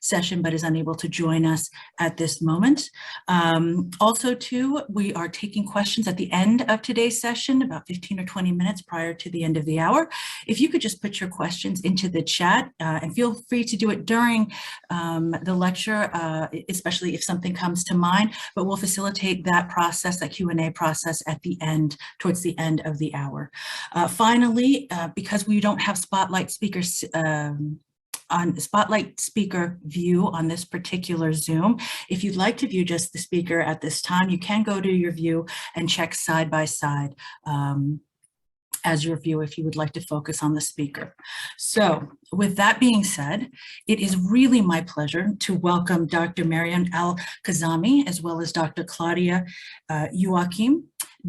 session but is unable to join us at this moment. Also, too, we are taking questions at the end of today's session, about 15 or 20 minutes prior to the end of the hour. If you could just put your questions into the chat and feel free to do it during the lecture, especially if something comes to mind, but we'll facilitate that process, that Q&A process at the end, towards the end of the hour. Finally, because we don't have spotlight speakers on spotlight speaker view on this particular Zoom, if you'd like to view just the speaker at this time, you can go to your view and check side by side as your view if you would like to focus on the speaker. So with that being said, it is really my pleasure to welcome Dr. Mariam Alkazemi as well as Dr. Claudia Youakim.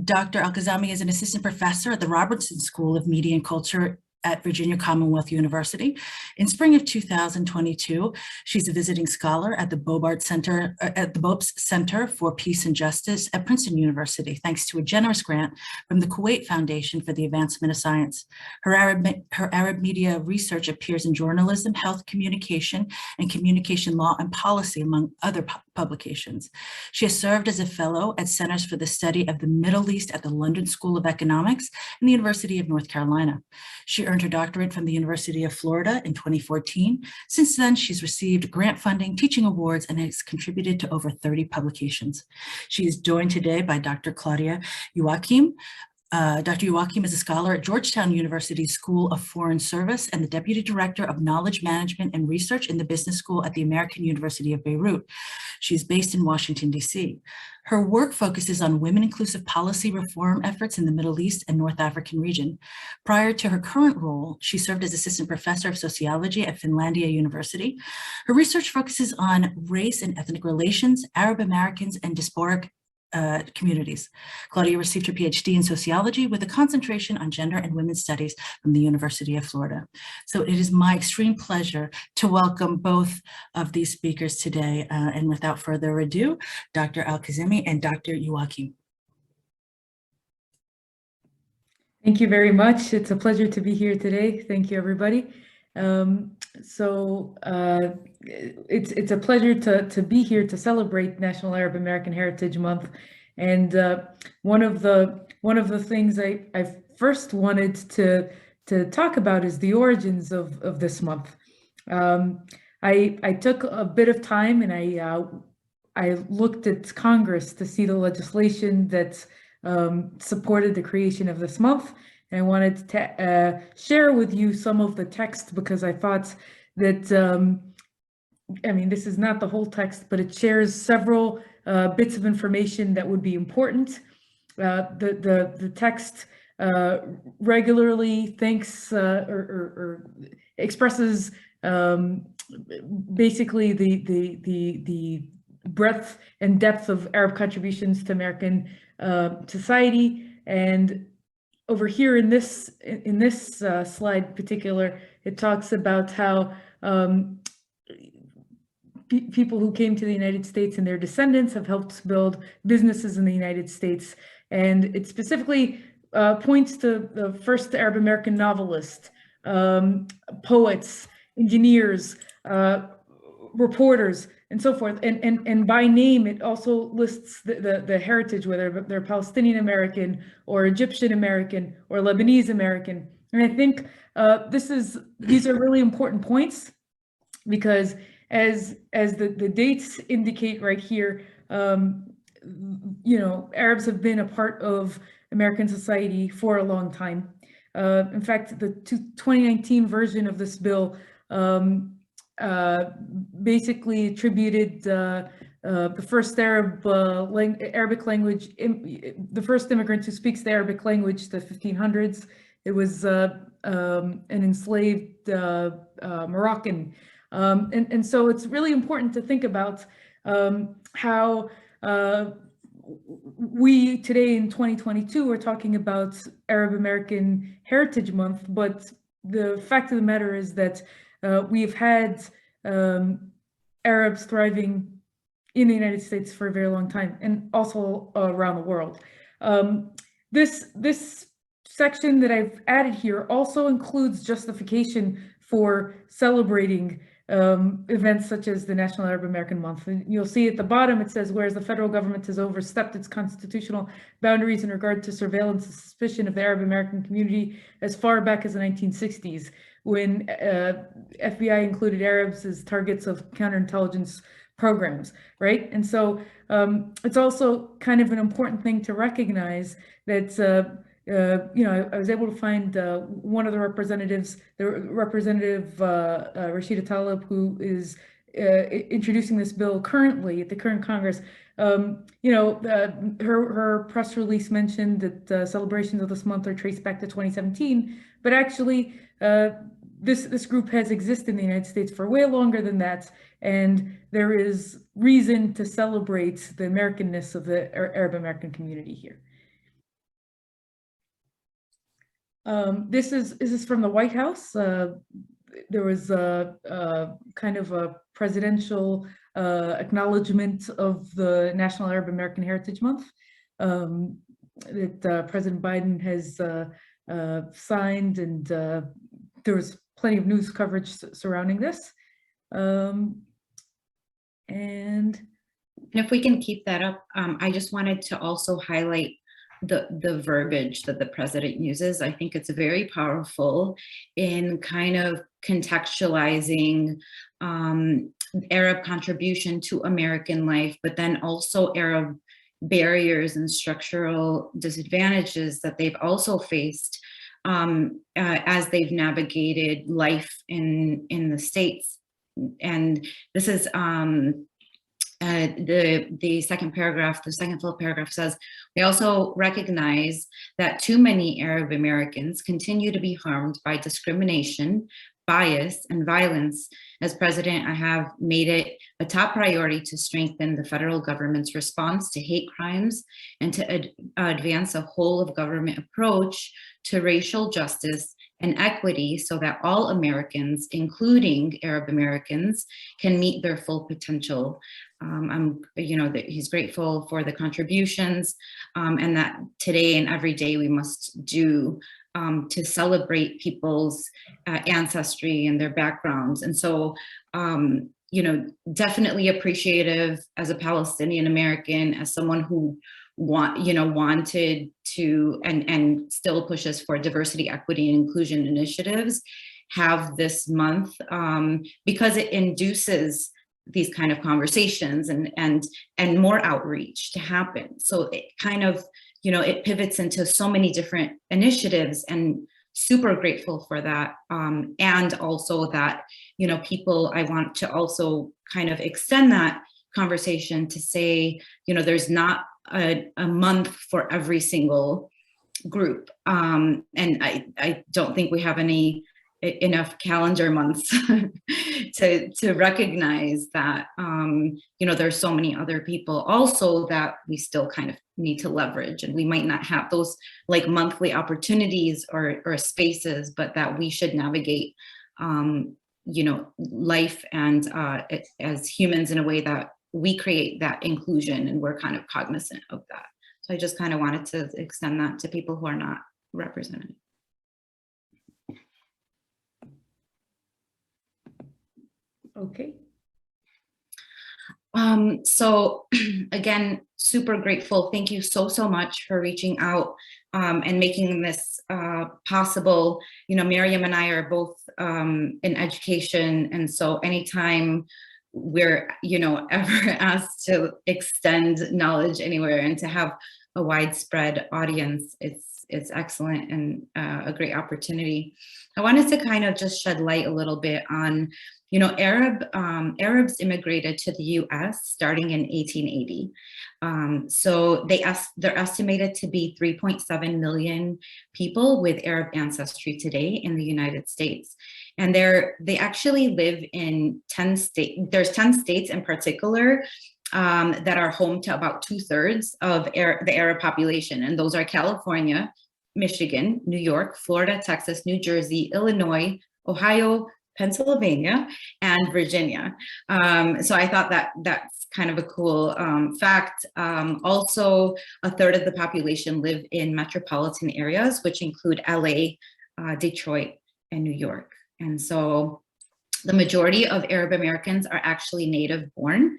Dr. Alkazemi is an assistant professor at the Robertson School of Media and Culture at Virginia Commonwealth University. In spring of 2022, she's a visiting scholar at the Bobst Center for Peace and Justice at Princeton University, thanks to a generous grant from the Kuwait Foundation for the Advancement of Science. Her Arab media research appears in journalism, health communication, and communication law and policy, among other publications. She has served as a fellow at Centers for the Study of the Middle East at the London School of Economics and the University of North Carolina. She earned her doctorate from the University of Florida in 2014. Since then, she's received grant funding, teaching awards, and has contributed to over 30 publications. She is joined today by Dr. Claudia Youakim. Dr. Youakim is a scholar at Georgetown University School of Foreign Service and the Deputy Director of Knowledge Management and Research in the Business School at the American University of Beirut. She's based in Washington, D.C. Her work focuses on women-inclusive policy reform efforts in the Middle East and North African region. Prior to her current role, she served as assistant professor of sociology at Finlandia University. Her research focuses on race and ethnic relations, Arab Americans, and diasporic communities. Claudia received her Ph.D. in sociology with a concentration on gender and women's studies from the University of Florida. So it is my extreme pleasure to welcome both of these speakers today. And without further ado, Dr. Alkazemi and Dr. Youakim. Thank you very much. It's a pleasure to be here today. Thank you, everybody. It's a pleasure to be here to celebrate National Arab American Heritage Month, and one of the things I first wanted to talk about is the origins of this month. I took a bit of time and I looked at Congress to see the legislation that supported the creation of this month. And I wanted to share with you some of the text because I thought that, I mean, this is not the whole text, but it shares several bits of information that would be important. The text regularly thanks or expresses basically the breadth and depth of Arab contributions to American society. And over here in this slide in particular, it talks about how people who came to the United States and their descendants have helped build businesses in the United States. And it specifically points to the first Arab American novelist, poets, engineers, reporters, and so forth. And by name, it also lists the heritage, whether they're Palestinian American or Egyptian American or Lebanese American. And I think these are really important points because as the dates indicate right here, you know, Arabs have been a part of American society for a long time. In fact, the 2019 version of this bill basically attributed the first Arabic language, the first immigrant who speaks the Arabic language, the 1500s. It was an enslaved Moroccan. And so it's really important to think about how we today in 2022 are talking about Arab American Heritage Month, but the fact of the matter is that we've had Arabs thriving in the United States for a very long time and also around the world. This section that I've added here also includes justification for celebrating events such as the National Arab American Month. And you'll see at the bottom, it says, whereas the federal government has overstepped its constitutional boundaries in regard to surveillance and suspicion of the Arab American community as far back as the 1960s, when FBI included Arabs as targets of counterintelligence programs, right? And so it's also kind of an important thing to recognize that I was able to find one of the representatives, Representative Rashida Tlaib, who is introducing this bill currently at the current Congress. Her press release mentioned that celebrations of this month are traced back to 2017, but actually this group has existed in the United States for way longer than that, and there is reason to celebrate the Americanness of the Arab American community here. This is from the White House. There was a kind of a presidential acknowledgement of the National Arab American Heritage Month that President Biden has signed, and there was plenty of news coverage surrounding this. And if we can keep that up, I just wanted to also highlight the verbiage that the president uses. I think it's very powerful in kind of contextualizing Arab contribution to American life, but then also Arab barriers and structural disadvantages that they've also faced as they've navigated life in the States. And this is the second paragraph, the second full paragraph says, we also recognize that too many Arab Americans continue to be harmed by discrimination, bias, and violence. As president, I have made it a top priority to strengthen the federal government's response to hate crimes and to advance a whole of government approach to racial justice and equity so that all Americans, including Arab Americans, can meet their full potential. He's grateful for the contributions and that today and every day we must do to celebrate people's ancestry and their backgrounds. And so, definitely appreciative as a Palestinian American, as someone who wanted to and still pushes for diversity, equity, and inclusion initiatives, have this month because it induces these kind of conversations and more outreach to happen. So it kind of, it pivots into so many different initiatives, and super grateful for that. And also that, people, I want to also kind of extend that conversation to say, there's not a month for every single group. And I don't think we have enough calendar months to recognize that, there's so many other people also that we still kind of need to leverage, and we might not have those like monthly opportunities or spaces, but that we should navigate, life and as humans in a way that we create that inclusion, and we're kind of cognizant of that. So I just kind of wanted to extend that to people who are not represented. Okay. So again, super grateful. Thank you so much for reaching out and making this possible. Mariam and I are both in education, and so anytime we're ever asked to extend knowledge anywhere and to have a widespread audience, it's excellent and a great opportunity. I wanted to kind of just shed light a little bit on, Arabs immigrated to the U.S. starting in 1880. So they're estimated to be 3.7 million people with Arab ancestry today in the United States. And they actually live in 10 states. There's 10 states in particular that are home to about 2/3 of the Arab population. And those are California, Michigan, New York, Florida, Texas, New Jersey, Illinois, Ohio, Pennsylvania, and Virginia. So I thought that's kind of a cool fact. Also, 1/3 of the population live in metropolitan areas, which include LA, Detroit, and New York. And so The majority of Arab Americans are actually native born.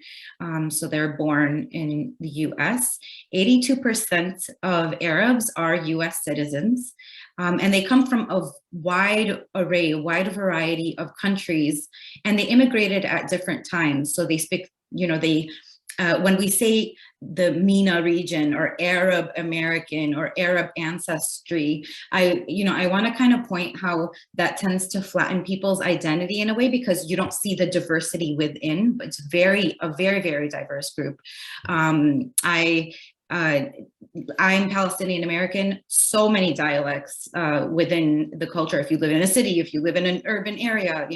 So they're born in the US. 82% of Arabs are US citizens. And they come from a wide variety of countries, and they immigrated at different times. So they speak, when we say the MENA region or Arab American or Arab ancestry, I want to kind of point how that tends to flatten people's identity in a way, because you don't see the diversity within, but it's a very, very diverse group. I'm Palestinian American, so many dialects within the culture. If you live in a city, if you live in an urban area,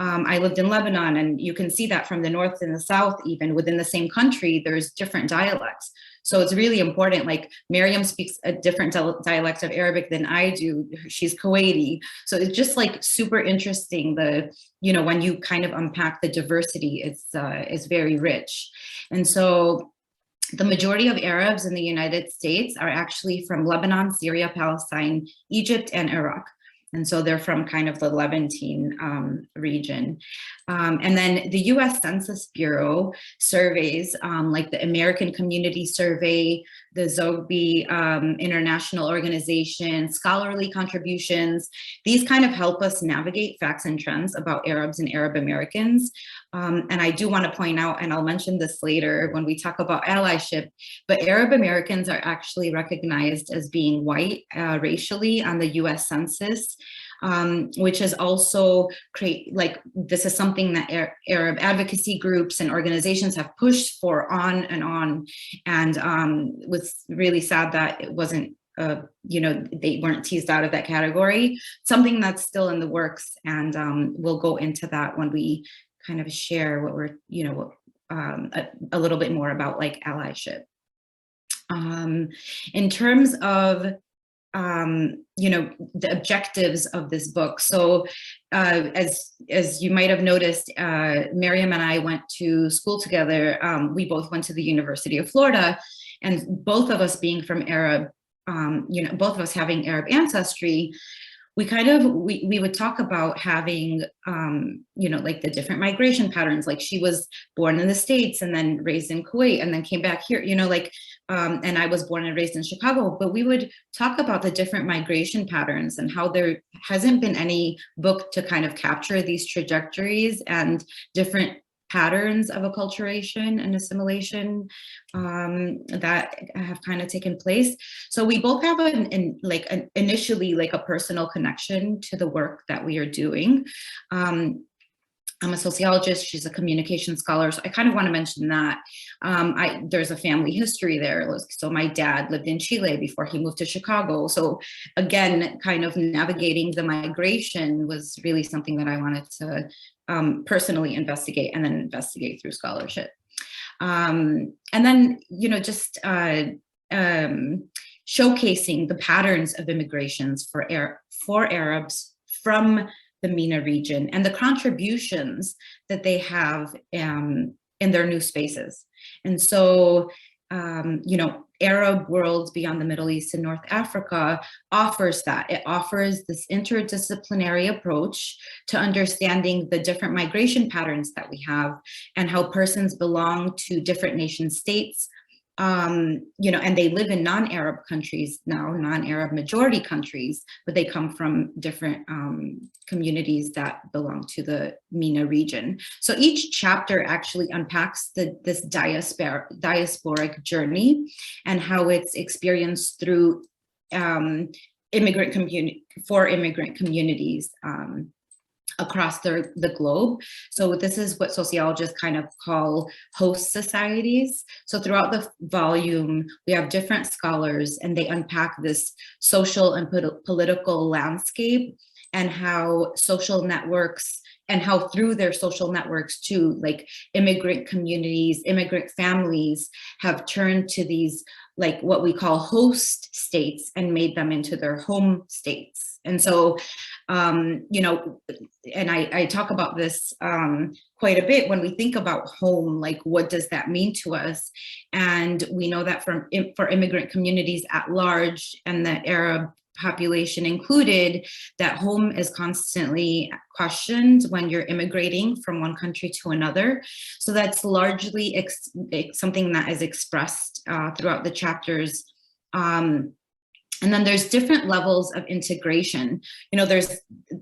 I lived in Lebanon, and you can see that from the north and the south, even within the same country, there's different dialects. So it's really important. Like Mariam speaks a different dialect of Arabic than I do. She's Kuwaiti. So it's just like super interesting. When you kind of unpack the diversity, it's very rich. And so the majority of Arabs in the United States are actually from Lebanon, Syria, Palestine, Egypt, and Iraq. And so they're from kind of the Levantine region. And then the US Census Bureau surveys, like the American Community Survey, the Zogby International Organization, scholarly contributions, these kind of help us navigate facts and trends about Arabs and Arab Americans. And I do want to point out, and I'll mention this later when we talk about allyship, but Arab Americans are actually recognized as being white racially on the US Census, which is also this is something that Arab advocacy groups and organizations have pushed for on. And was really sad that it wasn't, they weren't teased out of that category, something that's still in the works. And we'll go into that when we kind of share what we're, a little bit more about like allyship. In terms of, the objectives of this book. So as you might have noticed, Mariam and I went to school together. We both went to the University of Florida, and both of us being from Arab, both of us having Arab ancestry, we would talk about having, like the different migration patterns. Like she was born in the States and then raised in Kuwait and then came back here, and I was born and raised in Chicago, but we would talk about the different migration patterns and how there hasn't been any book to kind of capture these trajectories and different patterns of acculturation and assimilation that have kind of taken place. So we both have initially a personal connection to the work that we are doing. I'm a sociologist, she's a communication scholar, so I kind of want to mention that. There's a family history there. So my dad lived in Chile before he moved to Chicago. So again, kind of navigating the migration was really something that I wanted to personally investigate and then investigate through scholarship. And then, just showcasing the patterns of immigrations for Arabs from the MENA region and the contributions that they have in their new spaces. And so, Arab Worlds Beyond the Middle East and North Africa offers that. It offers this interdisciplinary approach to understanding the different migration patterns that we have and how persons belong to different nation states, and they live in non-Arab countries now, non-Arab majority countries, but they come from different communities that belong to the MENA region. So each chapter actually unpacks this diasporic journey and how it's experienced through immigrant communities across the globe. So this is what sociologists kind of call host societies. So throughout the volume, we have different scholars and they unpack this social and political landscape and how social networks and how through their social networks too, like immigrant communities, immigrant families have turned to these what we call host states and made them into their home states. And so, and I talk about this quite a bit when we think about home, what does that mean to us? And we know that for immigrant communities at large and the Arab population included, that home is constantly questioned when you're immigrating from one country to another. So that's largely something that is expressed throughout the chapters. And then there's different levels of integration. You know,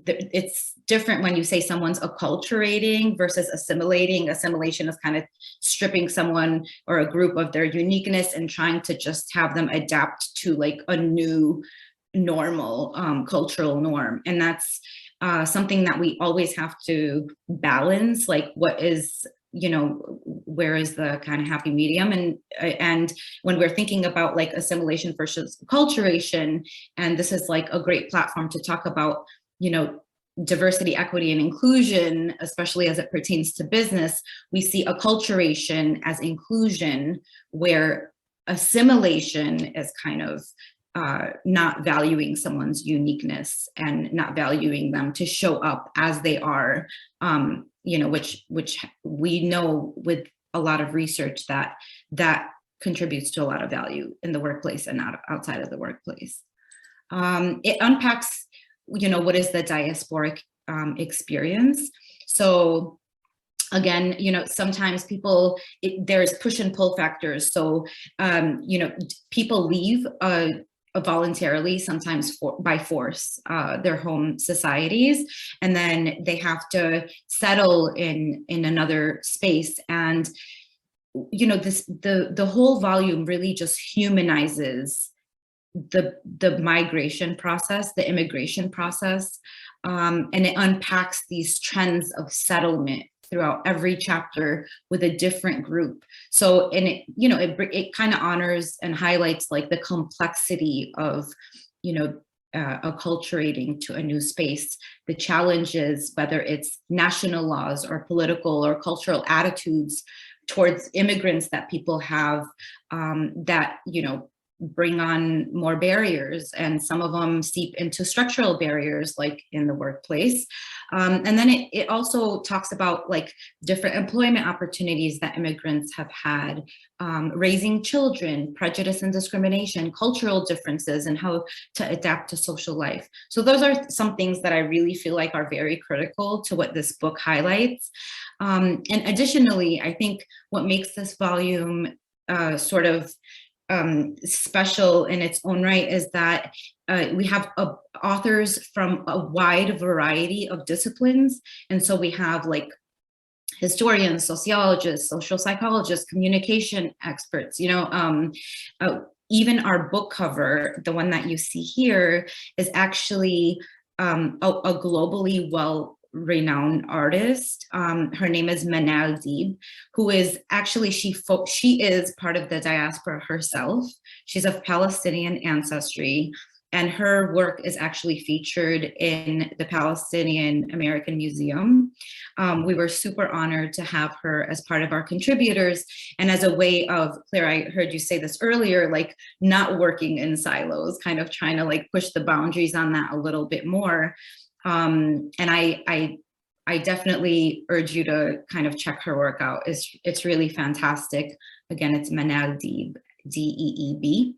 it's different when you say someone's acculturating versus assimilating. Assimilation is kind of stripping someone or a group of their uniqueness and trying to just have them adapt to like a new normal cultural norm. And that's something that we always have to balance, like what is, you know, where is the kind of happy medium? And when we're thinking about like assimilation versus acculturation, and this is like a great platform to talk about, you know, diversity, equity, and inclusion, especially as it pertains to business, we see acculturation as inclusion, where assimilation is kind of not valuing someone's uniqueness and not valuing them to show up as they are, you know, which we know with a lot of research that contributes to a lot of value in the workplace and not outside of the workplace. It unpacks, you know, what is the diasporic experience. So again, you know, sometimes people, there's push and pull factors. So, you know, people leave voluntarily, sometimes by force, their home societies, and then they have to settle in another space. And you know, the whole volume really just humanizes the migration process, the immigration process, and it unpacks these trends of settlement throughout every chapter with a different group. So, and it, you know, it kind of honors and highlights like the complexity of, you know, acculturating to a new space, the challenges, whether it's national laws or political or cultural attitudes towards immigrants that people have, that, you know, bring on more barriers, and some of them seep into structural barriers like in the workplace. And then it also talks about like different employment opportunities that immigrants have had, raising children, prejudice and discrimination, cultural differences, and how to adapt to social life. So those are some things that I really feel like are very critical to what this book highlights. And additionally, I think what makes this volume sort of special in its own right is that we have authors from a wide variety of disciplines. And so we have like historians, sociologists, social psychologists, communication experts, you know, even our book cover, the one that you see here, is actually a globally well-renowned artist. Her name is Manal Deeb, who is actually, she is part of the diaspora herself. She's of Palestinian ancestry, and her work is actually featured in the Palestinian American Museum. We were super honored to have her as part of our contributors, and as a way of, Claire, I heard you say this earlier, like not working in silos, kind of trying to like push the boundaries on that a little bit more. And I definitely urge you to kind of check her work out. It's really fantastic. Again, it's Manal Deeb, D-E-E-B.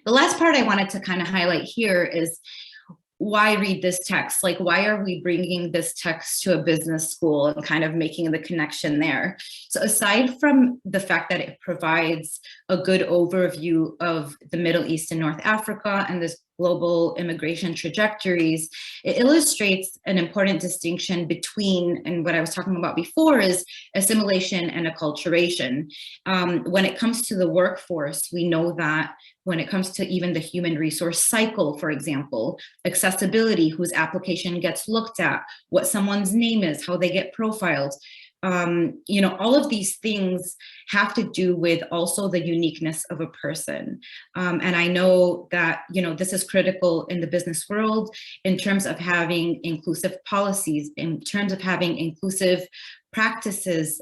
The last part I wanted to kind of highlight here is why read this text? Like, why are we bringing this text to a business school and kind of making the connection there? So aside from the fact that it provides a good overview of the Middle East and North Africa and this global immigration trajectories, it illustrates an important distinction between, and what I was talking about before, is assimilation and acculturation. When it comes to the workforce, we know that when it comes to even the human resource cycle, for example, accessibility, whose application gets looked at, what someone's name is, how they get profiled, you know, all of these things have to do with also the uniqueness of a person. And I know that, you know, this is critical in the business world in terms of having inclusive policies, in terms of having inclusive practices,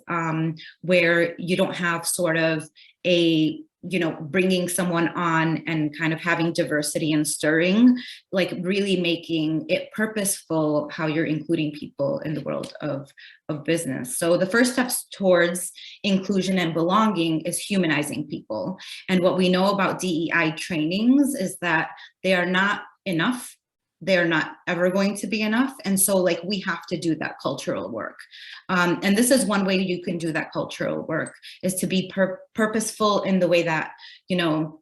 where you don't have sort of a you know, bringing someone on and kind of having diversity and stirring, like really making it purposeful how you're including people in the world of business. So the first steps towards inclusion and belonging is humanizing people. And what we know about DEI trainings is that they are not enough. They're not ever going to be enough. And so like we have to do that cultural work. And this is one way you can do that cultural work, is to be purposeful in the way that, you know,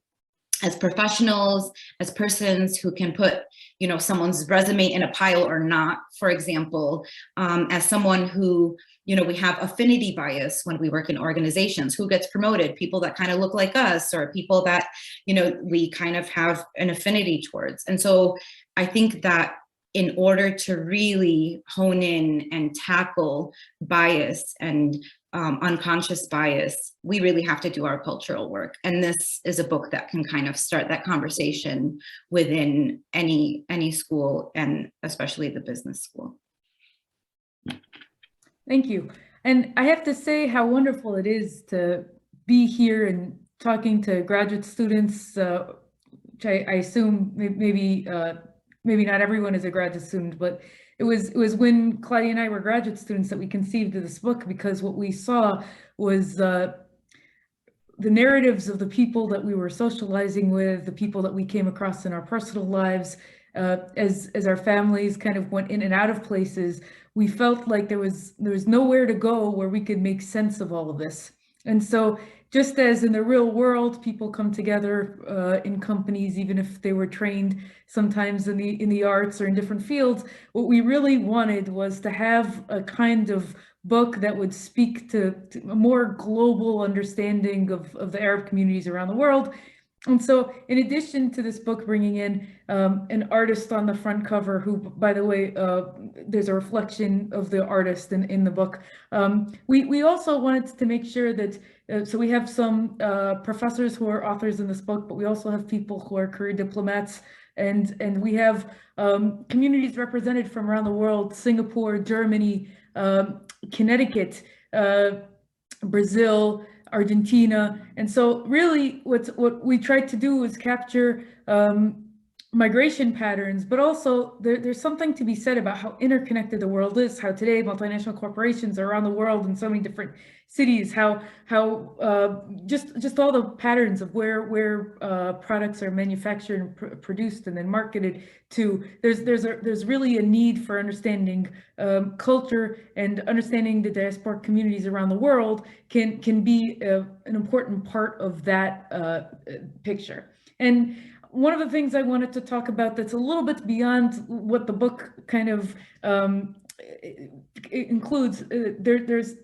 as professionals, as persons who can put, you know, someone's resume in a pile or not, for example, as someone who, you know, we have affinity bias when we work in organizations. Who gets promoted? People that kind of look like us, or people that, you know, we kind of have an affinity towards. And so I think that in order to really hone in and tackle bias and unconscious bias, we really have to do our cultural work. And this is a book that can kind of start that conversation within any school, and especially the business school. Thank you. And I have to say how wonderful it is to be here and talking to graduate students, which I assume maybe not everyone is a graduate student, but it was when Claudia and I were graduate students that we conceived of this book, because what we saw was the narratives of the people that we were socializing with, the people that we came across in our personal lives, as our families kind of went in and out of places. We felt like there was nowhere to go where we could make sense of all of this. And so just as in the real world, people come together in companies, even if they were trained sometimes in the arts or in different fields, what we really wanted was to have a kind of book that would speak to a more global understanding of the Arab communities around the world. And so in addition to this book bringing in an artist on the front cover, who, by the way, there's a reflection of the artist in the book, we also wanted to make sure that, so we have some professors who are authors in this book, but we also have people who are career diplomats, and we have communities represented from around the world: Singapore, Germany, Connecticut, Brazil, Argentina. And so really what we tried to do was capture migration patterns, but also there's something to be said about how interconnected the world is, how today multinational corporations are around the world in so many different cities, how just all the patterns of where products are manufactured and produced and then marketed to. There's really a need for understanding culture, and understanding the diasporic communities around the world can be an important part of that picture. And one of the things I wanted to talk about that's a little bit beyond what the book kind of includes, there's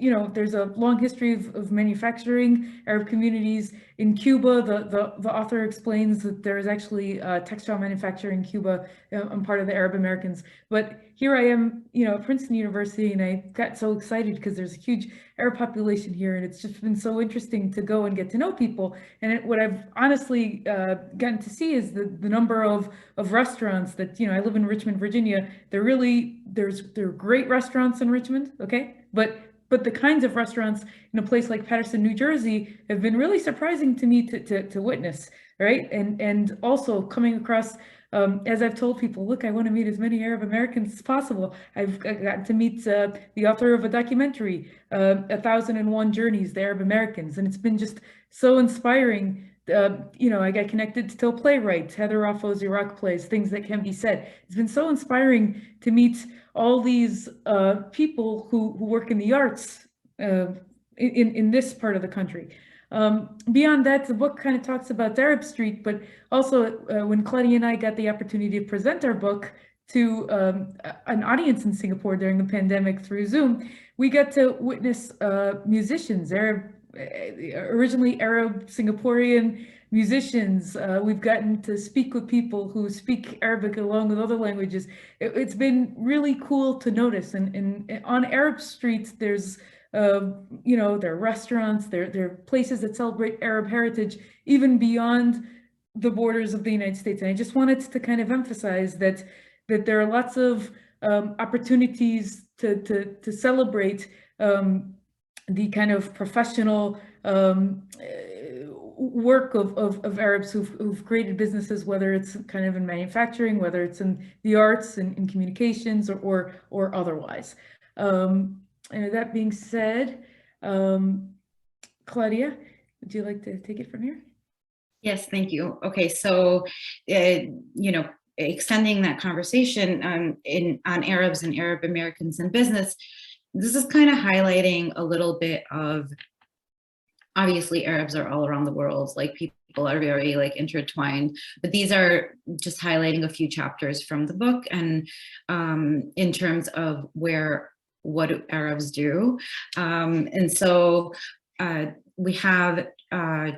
a long history of manufacturing Arab communities in Cuba. The author explains that there is actually textile manufacturing in Cuba. I'm part of the Arab Americans, but here I am, at Princeton University, and I got so excited because there's a huge Arab population here, and it's just been so interesting to go and get to know people. And what I've honestly gotten to see is the number of restaurants that, I live in Richmond, Virginia. They're great restaurants in Richmond, okay? But the kinds of restaurants in a place like Paterson, New Jersey, have been really surprising to me to witness, right? And also coming across, as I've told people, look, I want to meet as many Arab Americans as possible. I've gotten to meet the author of a documentary, 1001 Journeys, the Arab Americans, and it's been just so inspiring. I got connected to playwrights, Heather Raffo's Iraq plays, Things That Can Be Said. It's been so inspiring to meet all these people who work in the arts in this part of the country. Beyond that, the book kind of talks about Arab Street, but also when Claudia and I got the opportunity to present our book to an audience in Singapore during the pandemic through Zoom, we got to witness musicians, originally Arab Singaporean musicians. We've gotten to speak with people who speak Arabic along with other languages. It's been really cool to notice. And on Arab streets, there's there are restaurants, there are places that celebrate Arab heritage, even beyond the borders of the United States. And I just wanted to kind of emphasize that there are lots of opportunities to celebrate the kind of professional work of Arabs who've created businesses, whether it's kind of in manufacturing, whether it's in the arts and in communications or otherwise. And that being said, Claudia, would you like to take it from here? Yes, thank you. Okay, so, extending that conversation on Arabs and Arab Americans in business, this is kind of highlighting a little bit of, obviously Arabs are all around the world, like people are very like intertwined, but these are just highlighting a few chapters from the book and in terms of what do Arabs do. And so we have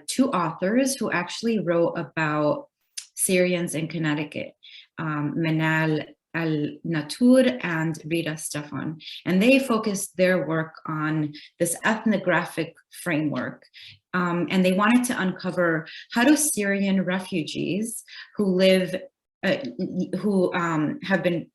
two authors who actually wrote about Syrians in Connecticut, Manal Al-Natur and Rita Stefan, and they focused their work on this ethnographic framework, and they wanted to uncover how do Syrian refugees who live who have been,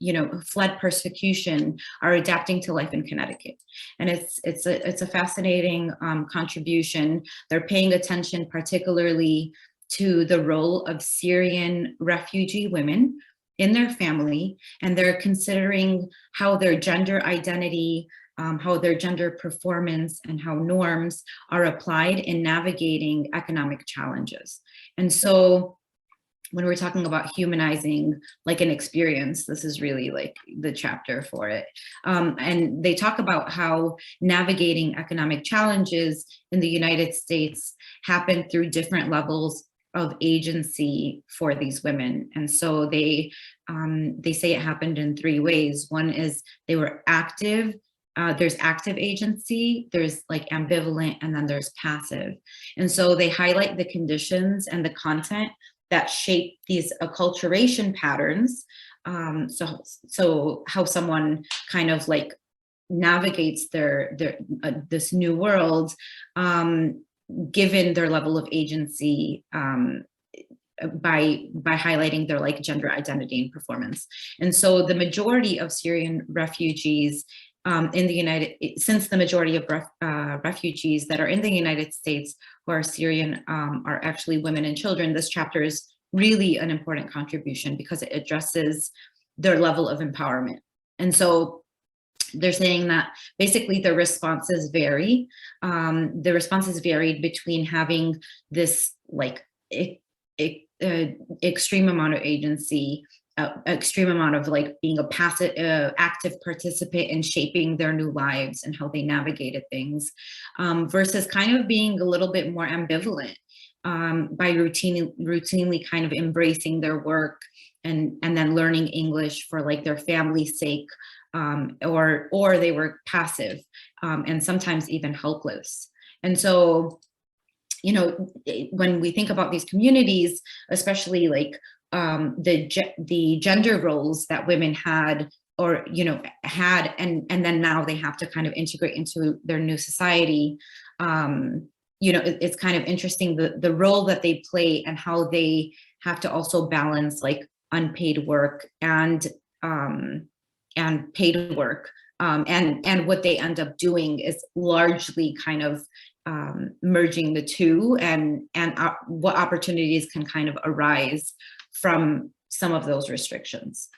fled persecution, are adapting to life in Connecticut. And it's a fascinating contribution. They're paying attention particularly to the role of Syrian refugee women in their family, and they're considering how their gender identity, how their gender performance and how norms are applied in navigating economic challenges. And so when we're talking about humanizing like an experience, this is really like the chapter for it. And they talk about how navigating economic challenges in the United States happen through different levels of agency for these women. And so they say it happened in three ways. One is they were active. There's active agency, there's like ambivalent, and then there's passive. And so they highlight the conditions and the content that shape these acculturation patterns. So how someone kind of like navigates their this new world, given their level of agency, by highlighting their like gender identity and performance. And so the majority of Syrian refugees since the majority of refugees that are in the United States who are Syrian are actually women and children, this chapter is really an important contribution because it addresses their level of empowerment. And so they're saying that basically the responses vary. The responses varied between having this like extreme amount of agency, extreme amount of like being a passive, active participant in shaping their new lives and how they navigated things, versus kind of being a little bit more ambivalent, by routinely kind of embracing their work and then learning English for like their family's sake, or they were passive, and sometimes even helpless. And so, when we think about these communities, especially like the gender roles that women had, or had, and then now they have to kind of integrate into their new society. It's kind of interesting the role that they play and how they have to also balance like unpaid work and paid work, and what they end up doing is largely kind of merging the two, and what opportunities can kind of arise from some of those restrictions.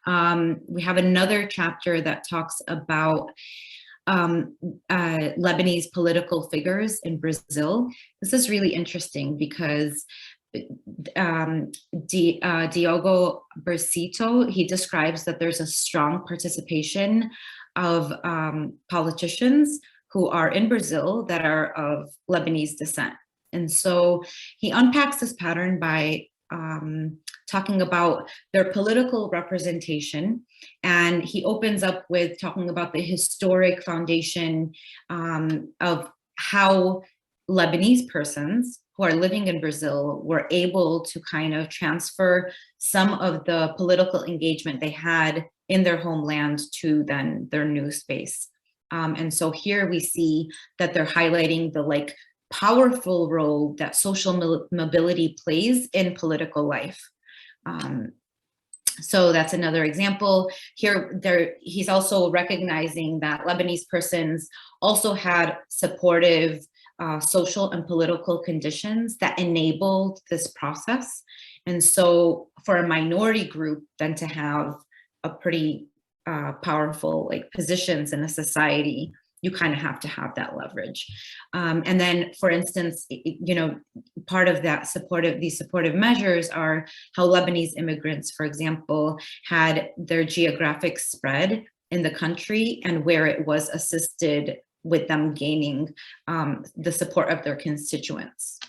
We have another chapter that talks about Lebanese political figures in Brazil. This is really interesting because Diogo Bercito, he describes that there's a strong participation of politicians who are in Brazil that are of Lebanese descent. And so he unpacks this pattern by talking about their political representation. And he opens up with talking about the historic foundation of how Lebanese persons who are living in Brazil were able to kind of transfer some of the political engagement they had in their homeland to then their new space. And so here we see that they're highlighting the like powerful role that social mobility plays in political life. So that's another example. He's also recognizing that Lebanese persons also had supportive social and political conditions that enabled this process. And so for a minority group, then to have a pretty powerful like positions in a society, you kind of have to have that leverage. And then, for instance, you know, part of that these supportive measures are how Lebanese immigrants, for example, had their geographic spread in the country and where it was assisted with them gaining the support of their constituents.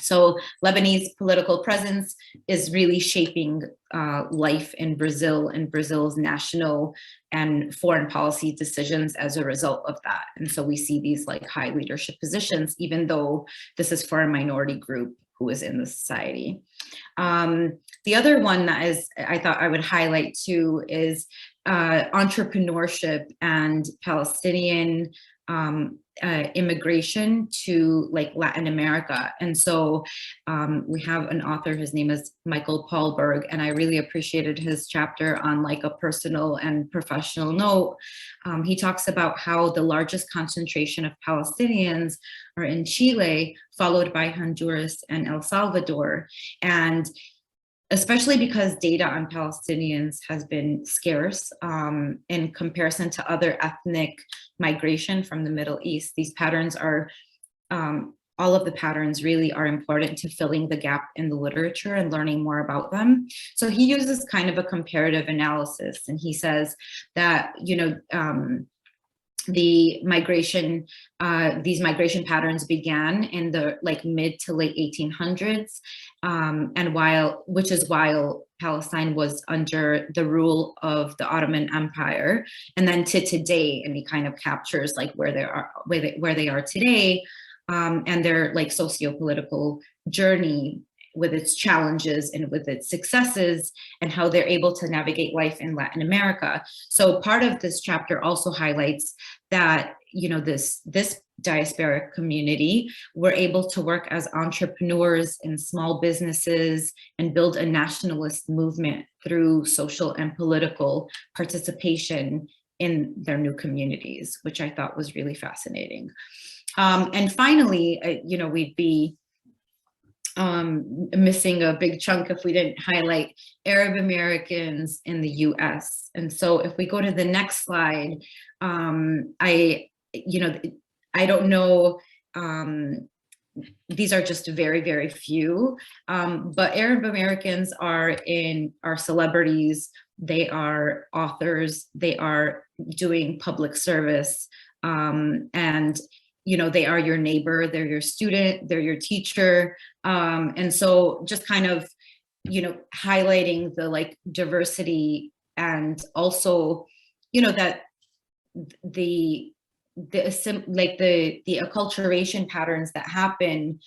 So Lebanese political presence is really shaping life in Brazil and Brazil's national and foreign policy decisions as a result of that. And so we see these like high leadership positions, even though this is for a minority group who is in the society. The other one that I thought I would highlight too is entrepreneurship and Palestinian immigration to like Latin America. And so we have an author, his name is Michael Paulberg, and I really appreciated his chapter on like a personal and professional note. He talks about how the largest concentration of Palestinians are in Chile, followed by Honduras and El Salvador. And especially because data on Palestinians has been scarce in comparison to other ethnic migration from the Middle East. These patterns are, all of the patterns really are important to filling the gap in the literature and learning more about them. So he uses kind of a comparative analysis, and he says that, you know, the migration, these migration patterns began in the like mid to late 1800s, and while Palestine was under the rule of the Ottoman Empire, and then to today, and he kind of captures like where they are today, and their like socio-political journey with its challenges and with its successes, and how they're able to navigate life in Latin America. So part of this chapter also highlights that, you know, this diasporic community were able to work as entrepreneurs in small businesses and build a nationalist movement through social and political participation in their new communities, which I thought was really fascinating. And finally, you know, we'd be missing a big chunk if we didn't highlight Arab Americans in the US. And so if we go to the next slide, I don't know, these are just very, very few, but Arab Americans are celebrities, they are authors, they are doing public service, and you know, they are your neighbor, they're your student, they're your teacher. And so just kind of, you know, highlighting the like diversity, and also, you know, that the acculturation patterns that happen,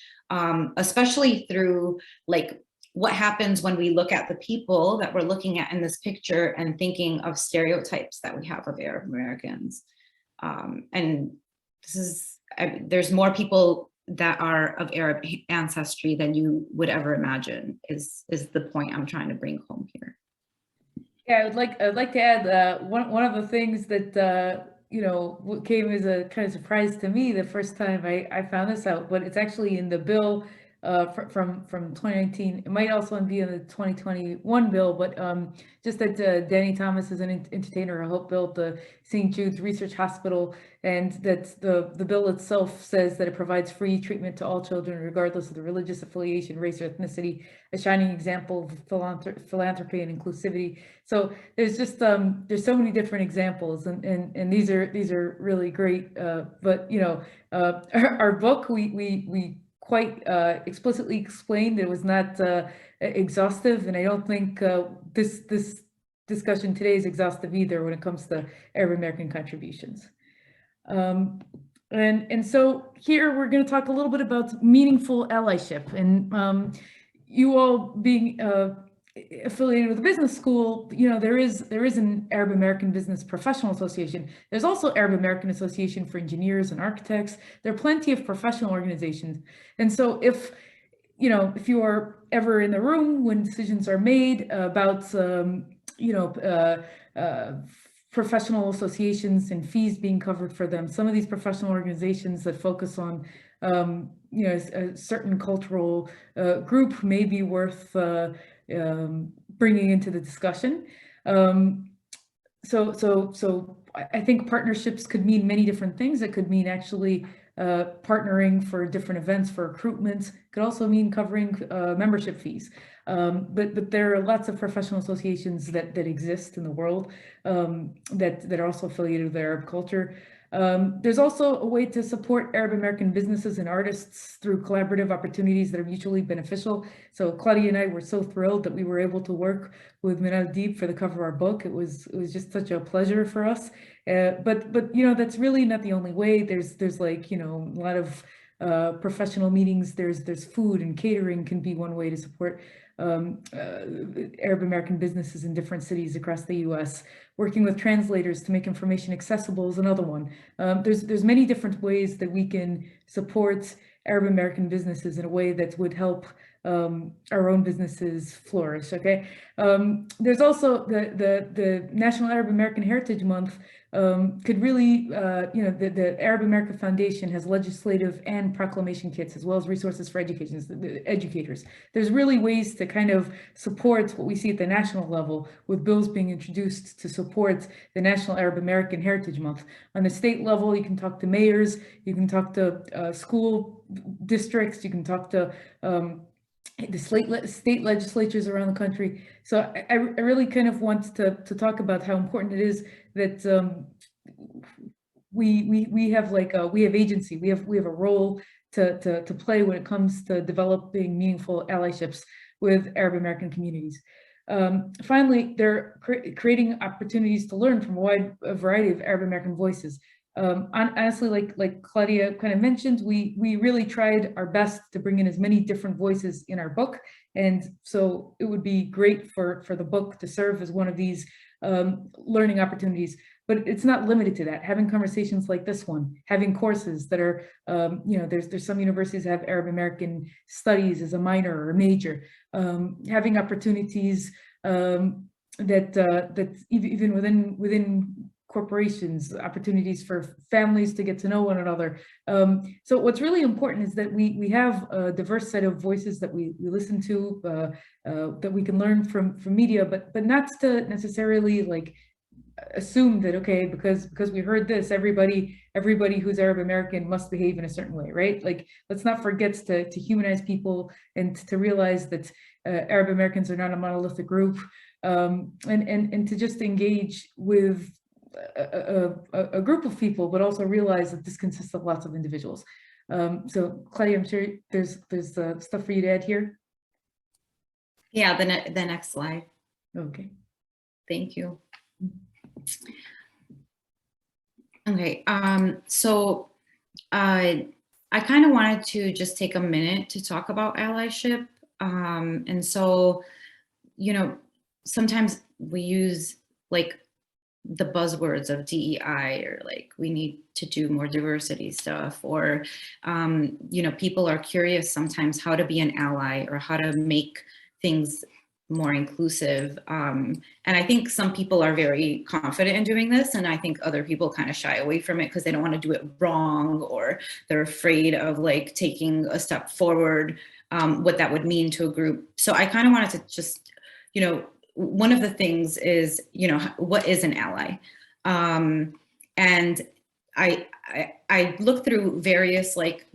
especially through like what happens when we look at the people that we're looking at in this picture and thinking of stereotypes that we have of Arab Americans. And this is, there's more people that are of Arab ancestry than you would ever imagine, is the point I'm trying to bring home here. Yeah, I'd like to add one of the things that you know, came as a kind of surprise to me the first time I found this out, but it's actually in the bill from 2019. It might also be in the 2021 bill, but just that Danny Thomas is an entertainer who helped build the St. Jude's Research Hospital, and that the bill itself says that it provides free treatment to all children, regardless of the religious affiliation, race, or ethnicity, a shining example of philanthropy and inclusivity. So there's just there's so many different examples, and these are really great. But you know, our book, we quite explicitly explained it was not exhaustive, and I don't think this discussion today is exhaustive either when it comes to Arab American contributions. And so here we're going to talk a little bit about meaningful allyship, and you all being affiliated with a business school, you know, there is an Arab American Business Professional Association. There's also Arab American Association for Engineers and Architects. There are plenty of professional organizations. And so if, you know, if you are ever in the room when decisions are made about, you know, professional associations and fees being covered for them. Some of these professional organizations that focus on a certain cultural group may be worth bringing into the discussion. So I think partnerships could mean many different things. It could mean actually partnering for different events for recruitment. It could also mean covering membership fees. But there are lots of professional associations that exist in the world that are also affiliated with Arab culture. There's also a way to support Arab American businesses and artists through collaborative opportunities that are mutually beneficial. So Claudia and I were so thrilled that we were able to work with Mariam Alkazemi for the cover of our book. It was just such a pleasure for us. But that's really not the only way. There's like a lot of professional meetings. There's food and catering can be one way to support Arab American businesses in different cities across the U.S. Working with translators to make information accessible is another one. There's many different ways that we can support Arab American businesses in a way that would help our own businesses flourish. Okay. There's also the National Arab American Heritage Month. Could really, the Arab America Foundation has legislative and proclamation kits, as well as resources for educators. There's really ways to kind of support what we see at the national level, with bills being introduced to support the National Arab American Heritage Month. On the state level, you can talk to mayors, you can talk to school districts, you can talk to the state legislatures around the country. So I really kind of want to talk about how important it is that we have agency, we have a role to play when it comes to developing meaningful allyships with Arab American communities. Finally, they're creating opportunities to learn from a wide variety of Arab American voices. Honestly, like Claudia kind of mentioned, we really tried our best to bring in as many different voices in our book. And so it would be great for the book to serve as one of these learning opportunities. But it's not limited to that. Having conversations like this one, having courses that are, there's some universities that have Arab American studies as a minor or a major, having opportunities that even within corporations, opportunities for families to get to know one another. So what's really important is that we have a diverse set of voices that we listen to, that we can learn from media, but not to necessarily like assume that, okay, because we heard this, everybody who's Arab American must behave in a certain way, right? Like, let's not forget to humanize people and to realize that Arab Americans are not a monolithic group, and to just engage with a group of people, but also realize that this consists of lots of individuals. So Claudia, I'm sure there's stuff for you to add here. Yeah, the next slide. Okay. Thank you. Okay, so I kind of wanted to just take a minute to talk about allyship. And so, sometimes we use like the buzzwords of DEI, or like we need to do more diversity stuff, or people are curious sometimes how to be an ally or how to make things more inclusive. And I think some people are very confident in doing this, and I think other people kind of shy away from it because they don't want to do it wrong, or they're afraid of like taking a step forward, what that would mean to a group. So I kind of wanted to just, one of the things is, what is an ally? And I looked through various like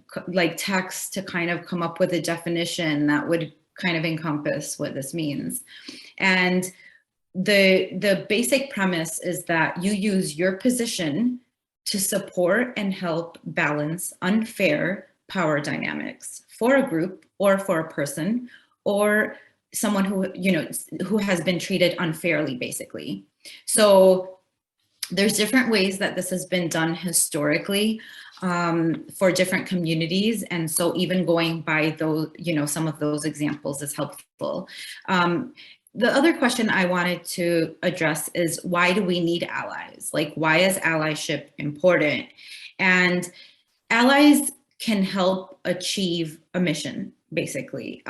texts to kind of come up with a definition that would kind of encompass what this means. And the basic premise is that you use your position to support and help balance unfair power dynamics for a group or for a person or someone who has been treated unfairly, basically. So there's different ways that this has been done historically for different communities. And so even going by those, some of those examples is helpful. The other question I wanted to address is, why do we need allies? Like, why is allyship important? And allies can help achieve a mission, basically.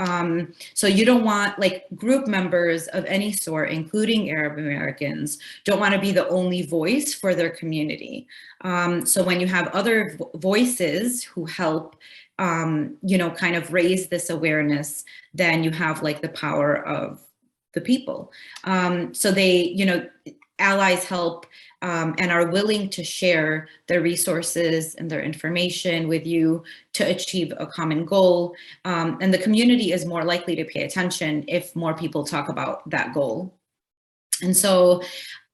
So you don't want, like, group members of any sort, including Arab Americans, don't want to be the only voice for their community. So when you have other voices who help, you know, kind of raise this awareness, then you have like the power of the people. So they, you know, allies help and are willing to share their resources and their information with you to achieve a common goal. And the community is more likely to pay attention if more people talk about that goal. And so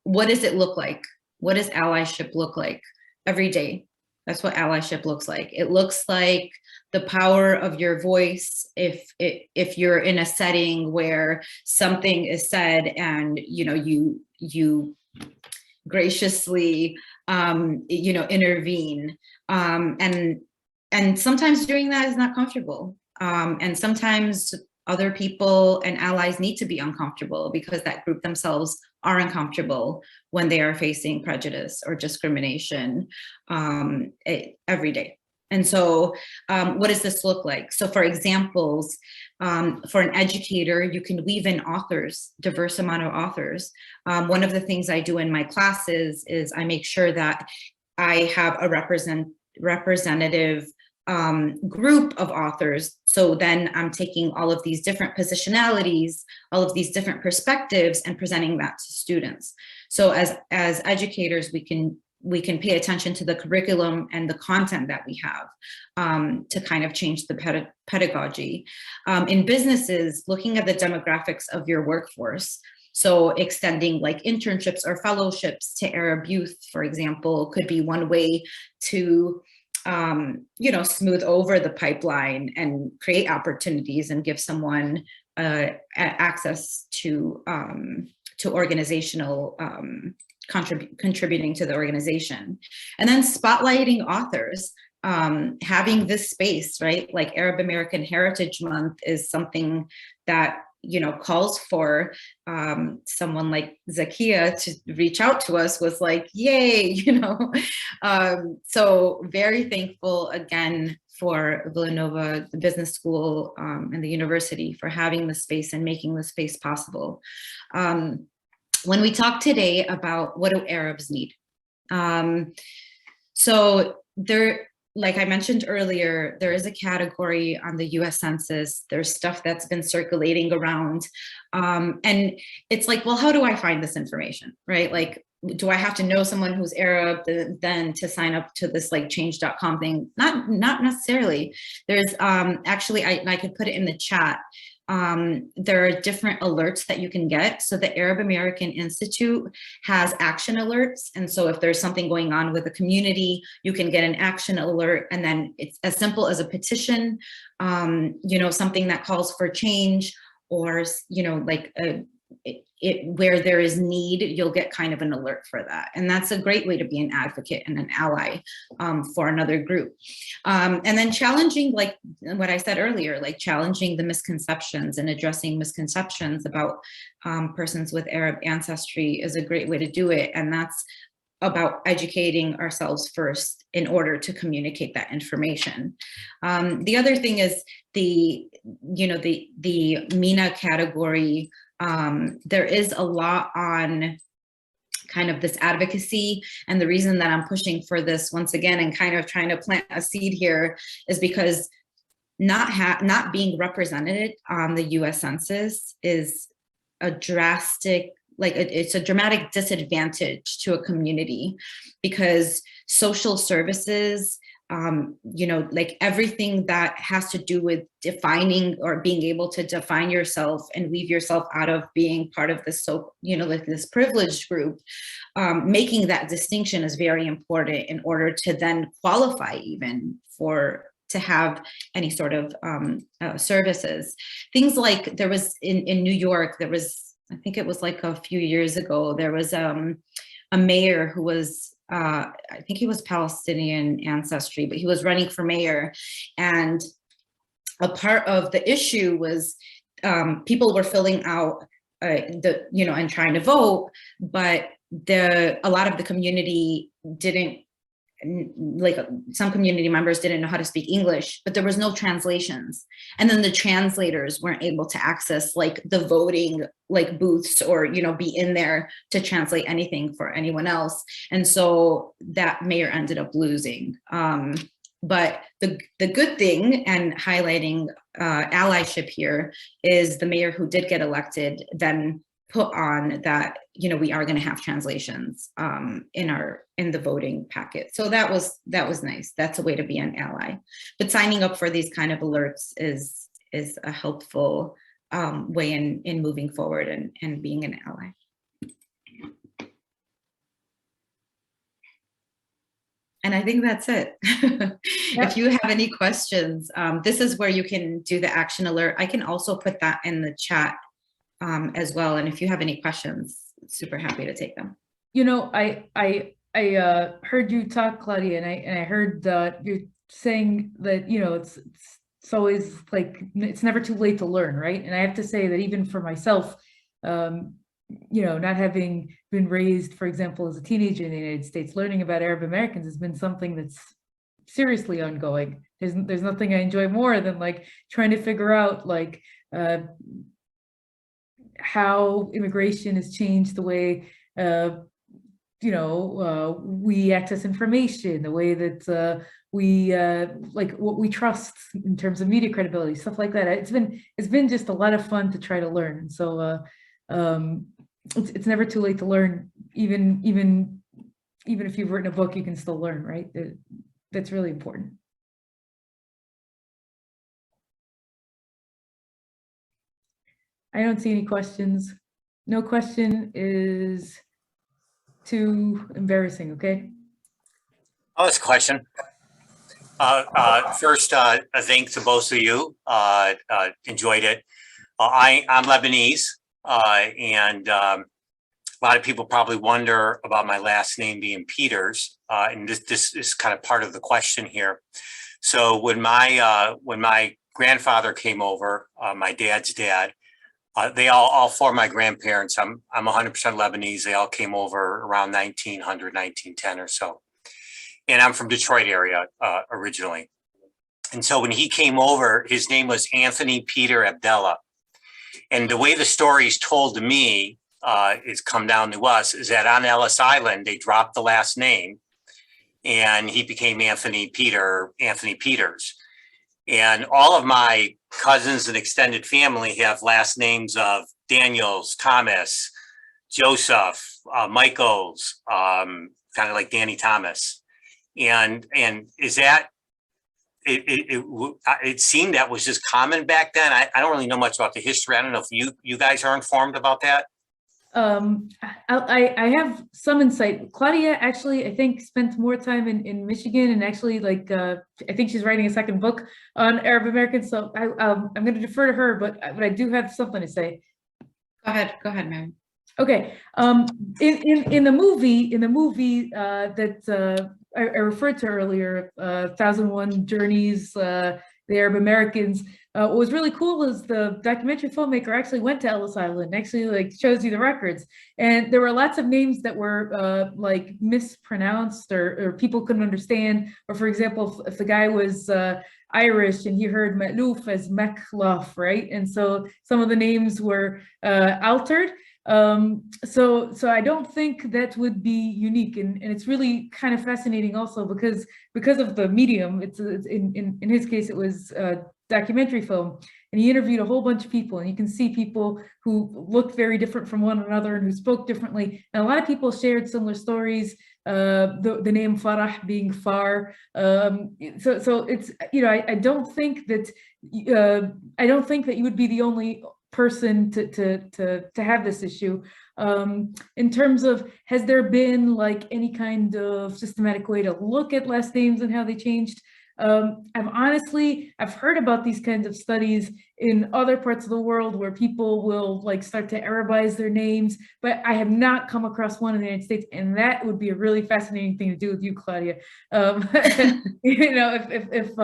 what does it look like? What does allyship look like? Every day. That's what allyship looks like. It looks like the power of your voice if you're in a setting where something is said and, you know, you graciously, you know, intervene. And sometimes doing that is not comfortable. And sometimes other people and allies need to be uncomfortable because that group themselves are uncomfortable when they are facing prejudice or discrimination every day. And so what does this look like? So for examples, for an educator, you can weave in authors, diverse amount of authors. One of the things I do in my classes is I make sure that I have a representative group of authors. So then I'm taking all of these different positionalities, all of these different perspectives and presenting that to students. So as educators, we can pay attention to the curriculum and the content that we have to kind of change the pedagogy. In businesses, looking at the demographics of your workforce, so extending like internships or fellowships to Arab youth, for example, could be one way to you know, smooth over the pipeline and create opportunities and give someone access to organizational contributing to the organization. And then spotlighting authors, having this space, right? Like Arab American Heritage Month is something that, you know, calls for someone like Zakia to reach out to us, was like, yay, you know. So very thankful again for Villanova, the business school, and the university for having the space and making the space possible. When we talk today about what do Arabs need? So there, like I mentioned earlier, there is a category on the US Census. There's stuff that's been circulating around. And it's like, well, how do I find this information, right? Like, do I have to know someone who's Arab then to sign up to this like change.com thing? Not necessarily. There's actually, I could put it in the chat. There are different alerts that you can get. So the Arab American Institute has action alerts. And so if there's something going on with the community, you can get an action alert. And then it's as simple as a petition, you know, something that calls for change, or, you know, like where there is need, you'll get kind of an alert for that. And that's a great way to be an advocate and an ally for another group. And then challenging, like what I said earlier, like challenging the misconceptions and addressing misconceptions about persons with Arab ancestry is a great way to do it. And that's about educating ourselves first in order to communicate that information. The other thing is the MENA category. There is a lot on kind of this advocacy, and the reason that I'm pushing for this once again and kind of trying to plant a seed here is because not being represented on the US Census is a drastic, like it's a dramatic disadvantage to a community, because social services, you know, like everything that has to do with defining or being able to define yourself and weave yourself out of being part of this, so, you know, like this privileged group, making that distinction is very important in order to then qualify even to have any sort of services. Things like there was in New York, there was, I think it was like a few years ago, there was a mayor who was, I think he was Palestinian ancestry, but he was running for mayor. And a part of the issue was people were filling out and trying to vote, but a lot of the community didn't like some community members didn't know how to speak English, but there was no translations. And then the translators weren't able to access like the voting like booths or, you know, be in there to translate anything for anyone else. And so that mayor ended up losing. But the good thing, and highlighting allyship here, is the mayor who did get elected then put on that, you know, we are going to have translations in the voting packet. So that was nice. That's a way to be an ally. But signing up for these kind of alerts is a helpful way in moving forward and being an ally. And I think that's it. If you have any questions, this is where you can do the action alert. I can also put that in the chat as well. And if you have any questions, super happy to take them. You know, I heard you talk, Claudia, and I heard you saying that, you know, it's always like, it's never too late to learn, right? And I have to say that even for myself, you know, not having been raised, for example, as a teenager in the United States, learning about Arab Americans has been something that's seriously ongoing. There's nothing I enjoy more than like trying to figure out like how immigration has changed the way you know, we access information, the way that we like what we trust in terms of media credibility, stuff like that. It's been just a lot of fun to try to learn. So it's never too late to learn. Even if you've written a book, you can still learn, right? That's really important. I don't see any questions. No question is too embarrassing, okay? Oh, that's a question. First, a thanks to both of you. Enjoyed it. I'm Lebanese, and a lot of people probably wonder about my last name being Peters, and this is kind of part of the question here. So when my grandfather came over, my dad's dad, they all four of my grandparents, I'm 100% Lebanese. They all came over around 1900, 1910 or so. And I'm from Detroit area originally. And so when he came over, his name was Anthony Peter Abdallah. And the way the story is told to me, it's come down to us, is that on Ellis Island, they dropped the last name and he became Anthony Peters. And all of my cousins and extended family have last names of Daniels, Thomas, Joseph, Michaels, kind of like Danny Thomas. And is that, it seemed that was just common back then. I don't really know much about the history. I don't know if you guys are informed about that. I have some insight. Claudia actually, I think, spent more time in Michigan, and actually, like, I think she's writing a second book on Arab Americans. So I'm going to defer to her, but I do have something to say. Go ahead, Mariam. Okay. In the movie that I referred to earlier, 1001 Journeys, the Arab Americans. What was really cool is the documentary filmmaker actually went to Ellis Island, actually like shows you the records. And there were lots of names that were like mispronounced or people couldn't understand. Or for example, if the guy was Irish and he heard Ma'loof as Meklof, right? And so some of the names were altered. So I don't think that would be unique, and it's really kind of fascinating also because of the medium. It's in his case it was documentary film, and he interviewed a whole bunch of people, and you can see people who looked very different from one another and who spoke differently, and a lot of people shared similar stories. The name Farah being far. So it's, you know, I don't think that you would be the only person to have this issue. In terms of, has there been like any kind of systematic way to look at last names and how they changed? I've heard about these kinds of studies in other parts of the world where people will like start to Arabize their names, but I have not come across one in the United States, and that would be a really fascinating thing to do with you, Claudia. You know, if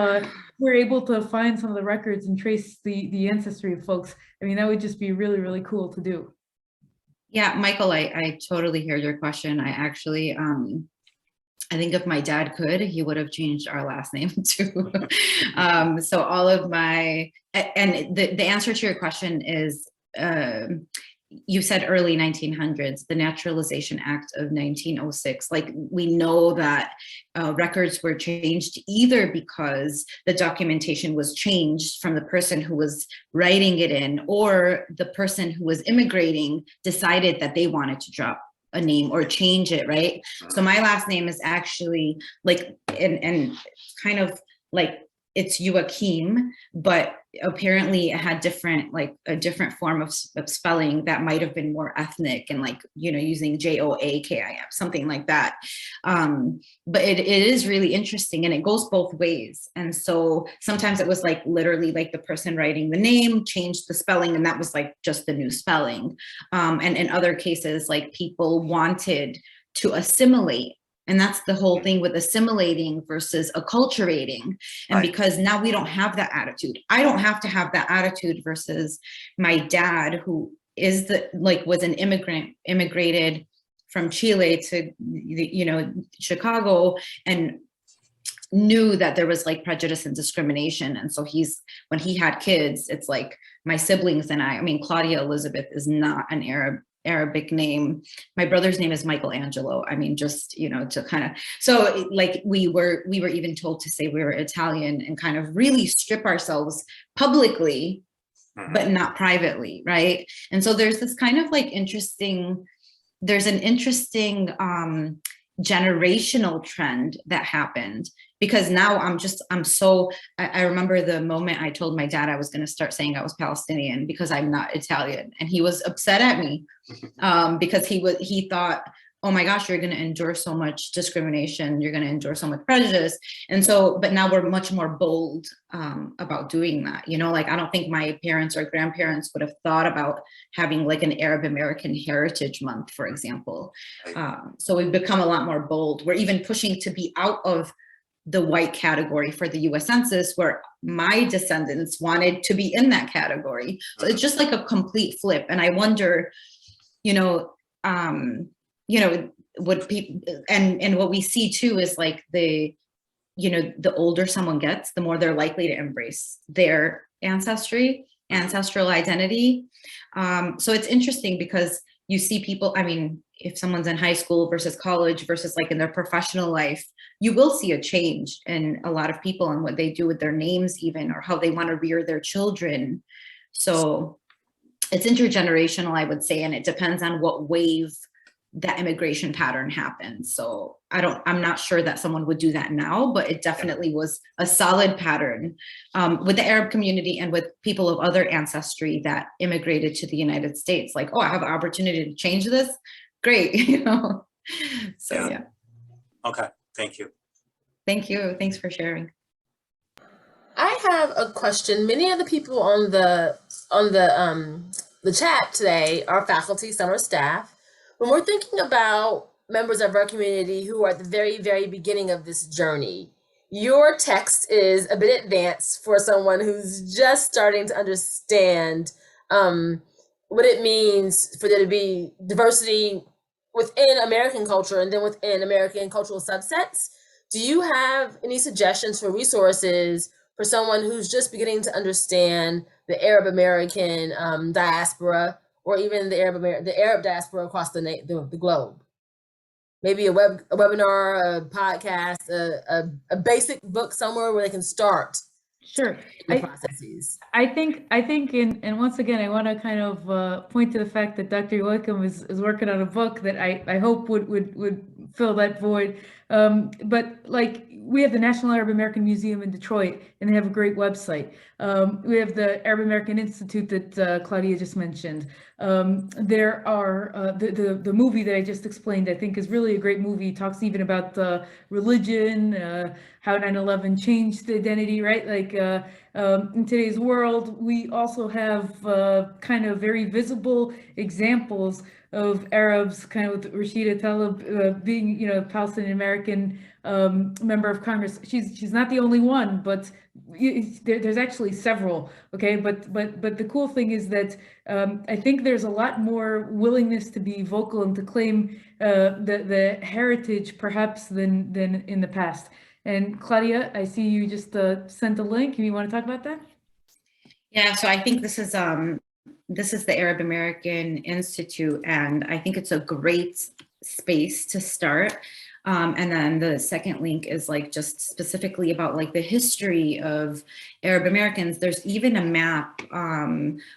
we're able to find some of the records and trace the ancestry of folks, I mean, that would just be really, really cool to do. Yeah, Michael, I totally hear your question. I actually I think if my dad could, he would have changed our last name too. So all of my, and the answer to your question is, you said early 1900s, the Naturalization Act of 1906. Like, we know that records were changed either because the documentation was changed from the person who was writing it in, or the person who was immigrating decided that they wanted to drop a name or change it, right? So my last name is actually like, and kind of like, it's Youakim, but apparently it had different, like a different form of spelling that might have been more ethnic and like, you know, using Joakim, something like that. But it is really interesting, and it goes both ways. And so sometimes it was like literally like the person writing the name changed the spelling, and that was like just the new spelling. And in other cases, like people wanted to assimilate. And that's the whole thing with assimilating versus acculturating. And because now we don't have that attitude. I don't have to have that attitude versus my dad, who is was an immigrated from Chile to, you know, Chicago, and knew that there was like prejudice and discrimination. And so when he had kids, it's like my siblings and I mean, Claudia Elizabeth is not an Arabic name. My brother's name is Michelangelo. I mean, just, you know, to kind of, so like we were even told to say we were Italian and kind of really strip ourselves publicly, but not privately, right? And so there's this kind of like there's an interesting generational trend that happened, because now I remember the moment I told my dad I was going to start saying I was Palestinian because I'm not Italian, and he was upset at me because he thought, oh my gosh, you're going to endure so much discrimination, you're going to endure so much prejudice. And so, but now we're much more bold about doing that. You know, like, I don't think my parents or grandparents would have thought about having like an Arab American Heritage Month, for example. So we've become a lot more bold. We're even pushing to be out of the white category for the US Census, where my descendants wanted to be in that category. So it's just like a complete flip. And I wonder, what people, and what we see too is like the older someone gets, the more they're likely to embrace their ancestral identity. So it's interesting because you see people, I mean, if someone's in high school versus college versus like in their professional life, you will see a change in a lot of people and what they do with their names even, or how they want to rear their children. So it's intergenerational, I would say, and it depends on what wave that immigration pattern happens. So I'm not sure that someone would do that now, but it definitely was a solid pattern with the Arab community and with people of other ancestry that immigrated to the United States. Like, oh, I have an opportunity to change this. Great, So yeah. Okay, thank you. Thank you. Thanks for sharing. I have a question. Many of the people on the chat today are faculty, some are staff. When we're thinking about members of our community who are at the very, very beginning of this journey, your text is a bit advanced for someone who's just starting to understand what it means for there to be diversity within American culture and then within American cultural subsets. Do you have any suggestions for resources for someone who's just beginning to understand the Arab American diaspora, or even the Arab diaspora across the globe? Maybe a webinar, a podcast, a basic book somewhere where they can start. Sure. The processes. I think, and once again, I want to kind of point to the fact that Dr. Youakim is working on a book that I hope would fill that void. But like, we have the National Arab American Museum in Detroit, and they have a great website. We have the Arab American Institute that Claudia just mentioned. There are the movie that I just explained, I think is really a great movie. It talks even about religion, how 9/11 changed the identity, right? Like in today's world, we also have kind of very visible examples of Arabs, kind of with Rashida Tlaib being, Palestinian American member of Congress. She's not the only one, but there's actually several. Okay, but the cool thing is that I think there's a lot more willingness to be vocal and to claim the heritage perhaps than in the past. And Claudia, I see you just sent a link. You want to talk about that? Yeah, so I think this is the Arab American Institute, and I think it's a great space to start. And then the second link is like just specifically about like the history of Arab Americans. There's even a map,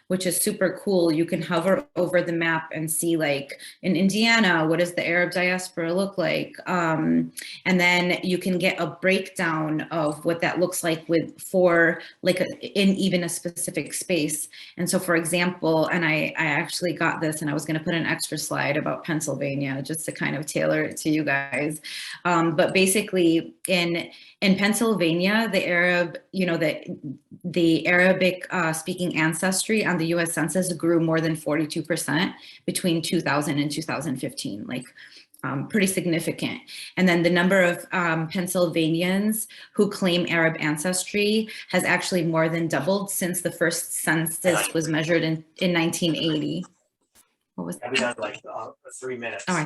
which is super cool. You can hover over the map and see like in Indiana, what does the Arab diaspora look like? And then you can get a breakdown of what that looks like for like in even a specific space. And so for example, and I actually got this and I was gonna put an extra slide about Pennsylvania just to kind of tailor it to you guys. But basically in Pennsylvania, the Arab, the Arabic speaking ancestry on the US Census grew more than 42% between 2000 and 2015, like pretty significant. And then the number of Pennsylvanians who claim Arab ancestry has actually more than doubled since the first census was measured in 1980. What was that? We had like 3 minutes. Oh,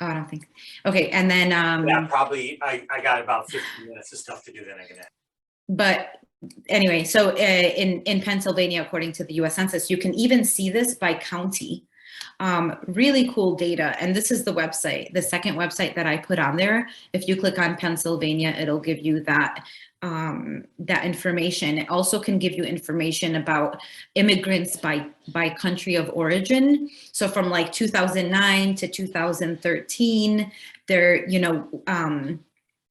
I don't think. Okay, and then yeah, probably I got about 15 minutes of stuff to do then again. But anyway, so in Pennsylvania, according to the US Census, you can even see this by county. Really cool data. And this is the website, the second website that I put on there. If you click on Pennsylvania, it'll give you that that information. It also can give you information about immigrants by country of origin. So from like 2009 to 2013, there,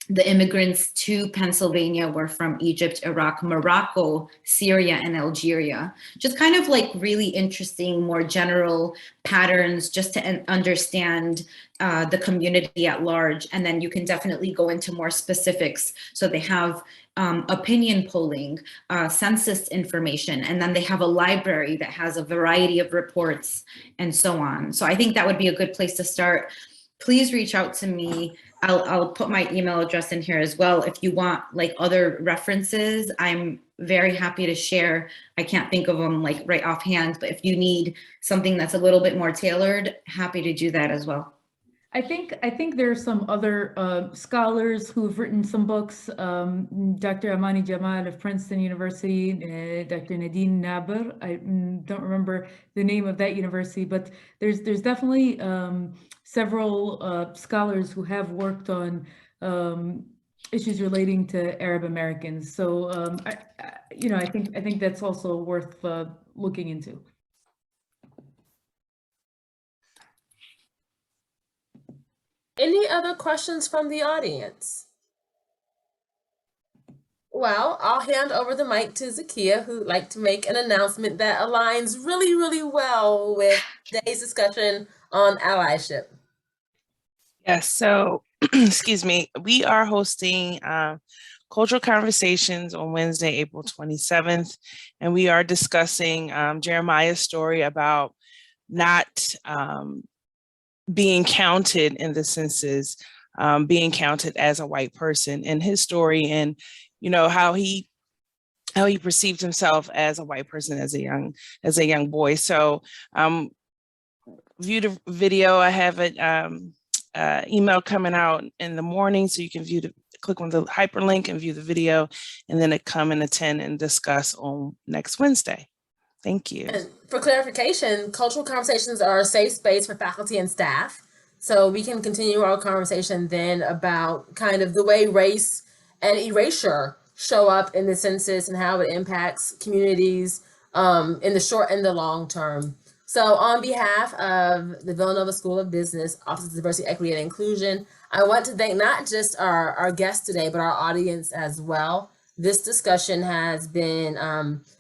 the immigrants to Pennsylvania were from Egypt, Iraq, Morocco, Syria, and Algeria. Just kind of like really interesting, more general patterns just to understand the community at large. And then you can definitely go into more specifics. So they have opinion polling, census information, and then they have a library that has a variety of reports and so on. So I think that would be a good place to start. Please reach out to me. I'll put my email address in here as well. If you want like other references, I'm very happy to share. I can't think of them like right offhand, but if you need something that's a little bit more tailored, happy to do that as well. I think there are some other scholars who've written some books. Dr. Amani Jamal of Princeton University, Dr. Nadine Naber. I don't remember the name of that university, but there's definitely several scholars who have worked on issues relating to Arab Americans. So I think that's also worth looking into. Any other questions from the audience? Well, I'll hand over the mic to Zakia, who'd like to make an announcement that aligns really, really well with today's discussion on allyship. Yes, so, excuse me, we are hosting Cultural Conversations on Wednesday, April 27th, and we are discussing Jeremiah's story about not being counted in the census, being counted as a white person, and his story, and how he perceived himself as a white person as a young boy. So view the video. I have an email coming out in the morning, so you can click on the hyperlink and view the video, and then come and attend and discuss on next Wednesday. Thank you. And for clarification, Cultural Conversations are a safe space for faculty and staff. So we can continue our conversation then about kind of the way race and erasure show up in the census and how it impacts communities in the short and the long term. So on behalf of the Villanova School of Business, Office of Diversity, Equity, and Inclusion, I want to thank not just our guests today, but our audience as well. This discussion has been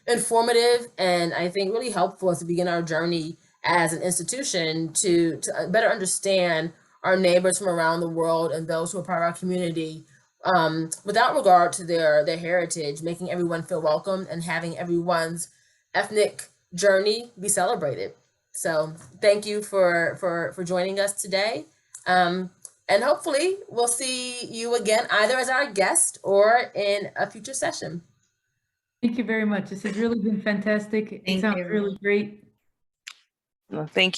informative and I think really helpful as we begin our journey as an institution to better understand our neighbors from around the world and those who are part of our community without regard to their heritage, making everyone feel welcome and having everyone's ethnic journey be celebrated. So thank you for joining us today. And hopefully we'll see you again, either as our guest or in a future session. Thank you very much. This has really been fantastic. It Thank sounds you. really great. Well, thank you.